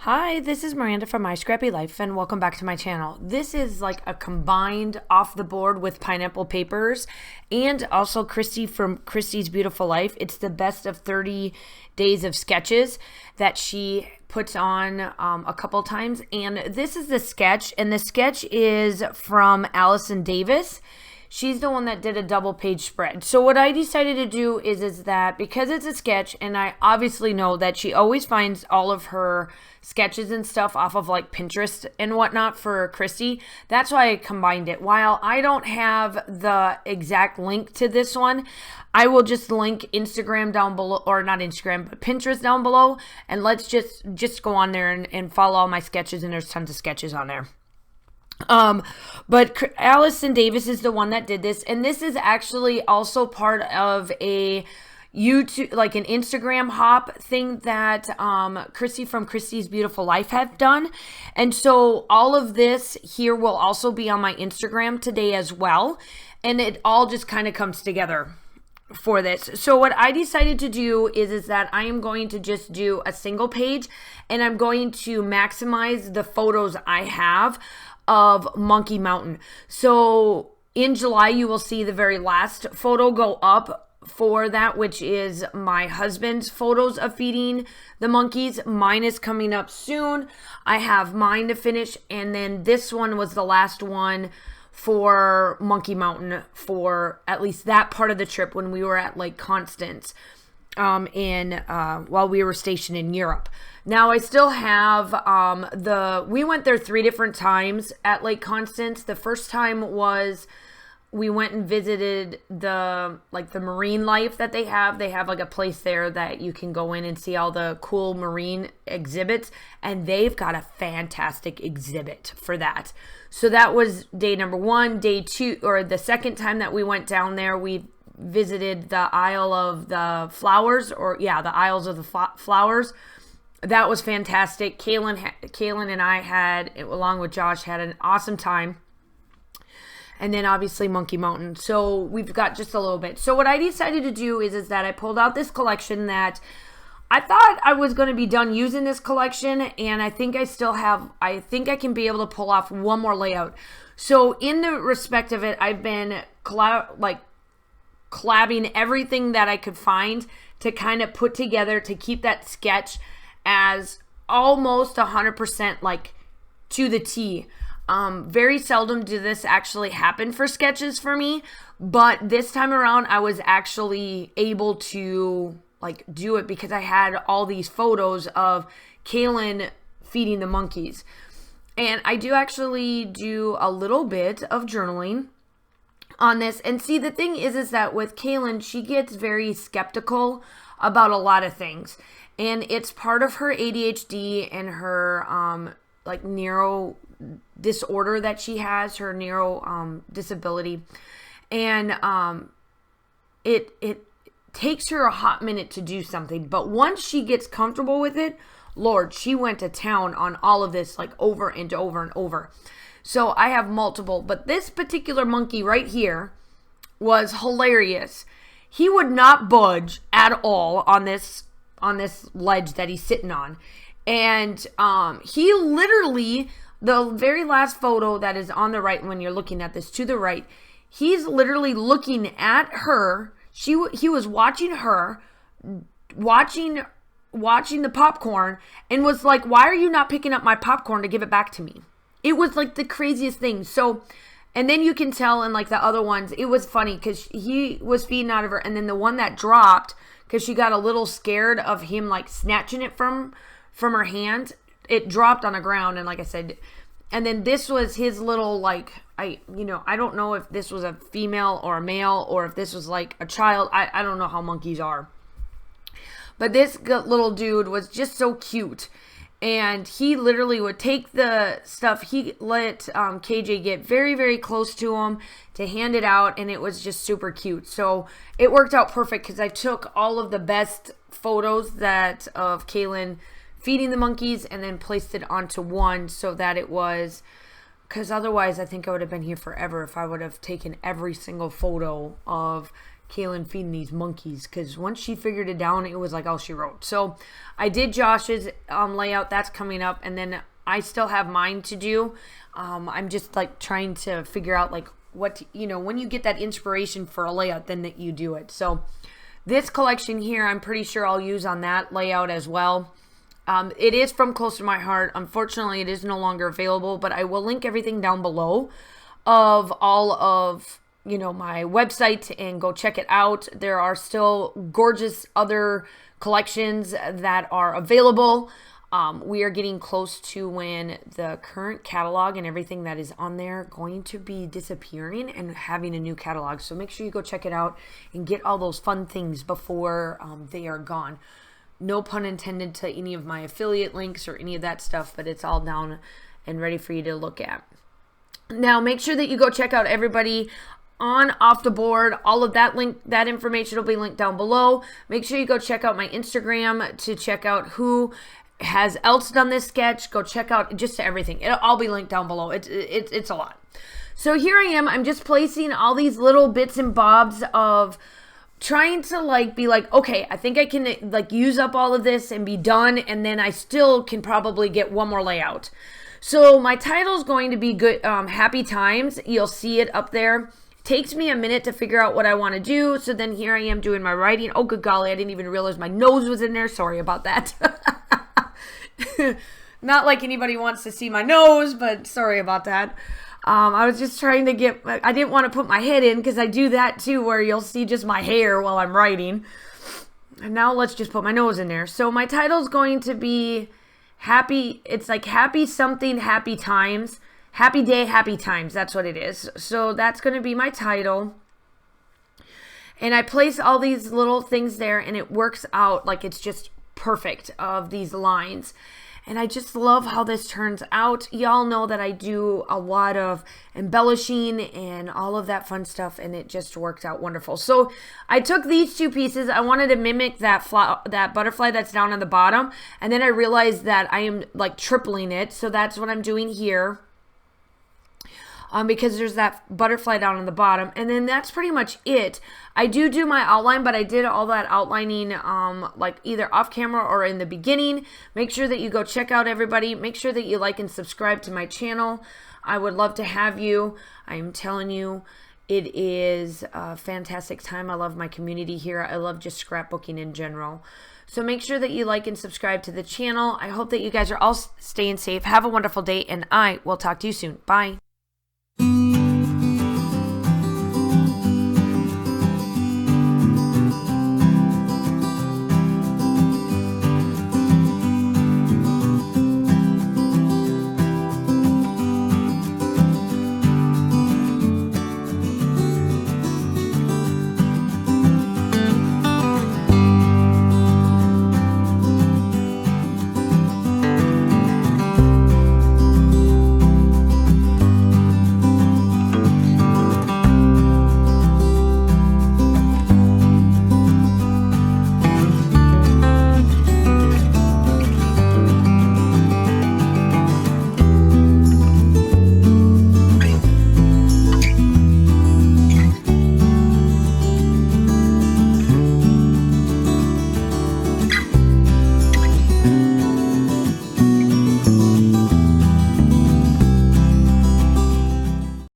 Hi, this is Miranda from My Scrappy Life, and welcome back to my channel. This is like a combined off the board with Pineapple Papers and also Christy from Christy's Beautiful Life. It's the best of 30 days of sketches that she puts on a couple times. And this is the sketch, and the sketch is from Allison Davis. She's the one that did a double page spread. So what I decided to do is that because it's a sketch, and I obviously know that she always finds all of her sketches and stuff off of like Pinterest and whatnot for Christy, that's why I combined it. While I don't have the exact link to this one, I will just link Instagram down below, or not Instagram, but Pinterest down below, and let's just go on there and follow all my sketches, and there's tons of sketches on there. But Allison Davis is the one that did this, and this is actually also part of a YouTube, like an Instagram hop thing that Christy from Christy's Beautiful Life have done. And so all of this here will also be on my Instagram today as well, and it all just kind of comes together for this. So what I decided to do is that I am going to just do a single page, and I'm going to maximize the photos I have of Monkey Mountain. So in July, you will see the very last photo go up for that, which is my husband's photos of feeding the monkeys. Mine is coming up soon. I have mine to finish, and then this one was the last one for Monkey Mountain for at least that part of the trip when we were at Lake Constance while we were stationed in Europe. Now I still have we went there 3 different times at Lake Constance. The first time was we went and visited the marine life that they have. They have like a place there that you can go in and see all the cool marine exhibits, and they've got a fantastic exhibit for that. So that was day number 1. Day 2, or the second time that we went down there, we visited the Isle of the Flowers, the Isles of the Flowers. That was fantastic. Kaylin and I had, along with Josh, had an awesome time. And then obviously Monkey Mountain. So we've got just a little bit. So what I decided to do is that I pulled out this collection that I thought I was going to be done using this collection, and I think I can be able to pull off one more layout. So in the respect of it, I've been collabing everything that I could find to kind of put together to keep that sketch as almost 100% like to the T. Very seldom do this actually happen for sketches for me, but this time around I was actually able to like do it because I had all these photos of Kaylin feeding the monkeys. And I do actually do a little bit of journaling on this. And see, the thing is that with Kaylin, she gets very skeptical about a lot of things. And it's part of her ADHD and her neuro disorder that she has, her neuro disability. And it takes her a hot minute to do something. But once she gets comfortable with it, Lord, she went to town on all of this like over and over and over. So I have multiple, but this particular monkey right here was hilarious. He would not budge at all on this ledge that he's sitting on. And he literally, the very last photo that is on the right, when you're looking at this to the right, he's literally looking at her. He was watching her, watching the popcorn, and was like, "Why are you not picking up my popcorn to give it back to me?" It was like the craziest thing. So, and then you can tell in like the other ones, it was funny because he was feeding out of her, and then the one that dropped, because she got a little scared of him like snatching it from her hand, it dropped on the ground. And like I said, and then this was his little like, I don't know if this was a female or a male, or if this was like a child. I don't know how monkeys are. But this little dude was just so cute. And he literally would take the stuff. He let KJ get very, very close to him to hand it out. And it was just super cute. So it worked out perfect because I took all of the best photos of Kaylin feeding the monkeys and then placed it onto one so that it was, because otherwise I think I would have been here forever if I would have taken every single photo of Kaylin feeding these monkeys, because once she figured it down, it was like all she wrote. So I did Josh's layout. That's coming up, and then I still have mine to do. I'm just like trying to figure out like what when you get that inspiration for a layout, then that you do it. So this collection here, I'm pretty sure I'll use on that layout as well. It is from Close to My Heart. Unfortunately, it is no longer available, but I will link everything down below of all of my website, and go check it out. There are still gorgeous other collections that are available. We are getting close to when the current catalog and everything that is on there going to be disappearing and having a new catalog. So make sure you go check it out and get all those fun things before they are gone. No pun intended to any of my affiliate links or any of that stuff, but it's all down and ready for you to look at. Now, make sure that you go check out everybody on Off the Board. All of that information will be linked down below. Make sure you go check out my Instagram to check out who has else done this sketch. Go check out just everything. It'll all be linked down below. It's a lot. So here I am. I'm just placing all these little bits and bobs of trying to be like, okay, I think I can use up all of this and be done, and then I still can probably get one more layout. So my title is going to be good, Happy Times. You'll see it up there. Takes me a minute to figure out what I want to do. So then here I am doing my writing. Oh, good golly, I didn't even realize my nose was in there. Sorry about that. Not like anybody wants to see my nose, but sorry about that. I was just trying to I didn't want to put my head in, because I do that too, where you'll see just my hair while I'm writing. And now let's just put my nose in there. So my title is going to be Happy, it's like Happy Something, Happy Times. Happy Day, Happy Times. That's what it is. So that's going to be my title. And I place all these little things there, and it works out like it's just perfect of these lines. And I just love how this turns out. Y'all know that I do a lot of embellishing and all of that fun stuff, and it just worked out wonderful. So I took these two pieces. I wanted to mimic that butterfly that's down on the bottom, and then I realized that I am tripling it. So that's what I'm doing here. Because there's that butterfly down on the bottom. And then that's pretty much it. I do my outline, but I did all that outlining either off camera or in the beginning. Make sure that you go check out everybody. Make sure that you like and subscribe to my channel. I would love to have you. I am telling you, it is a fantastic time. I love my community here. I love just scrapbooking in general. So make sure that you like and subscribe to the channel. I hope that you guys are all staying safe. Have a wonderful day, and I will talk to you soon. Bye.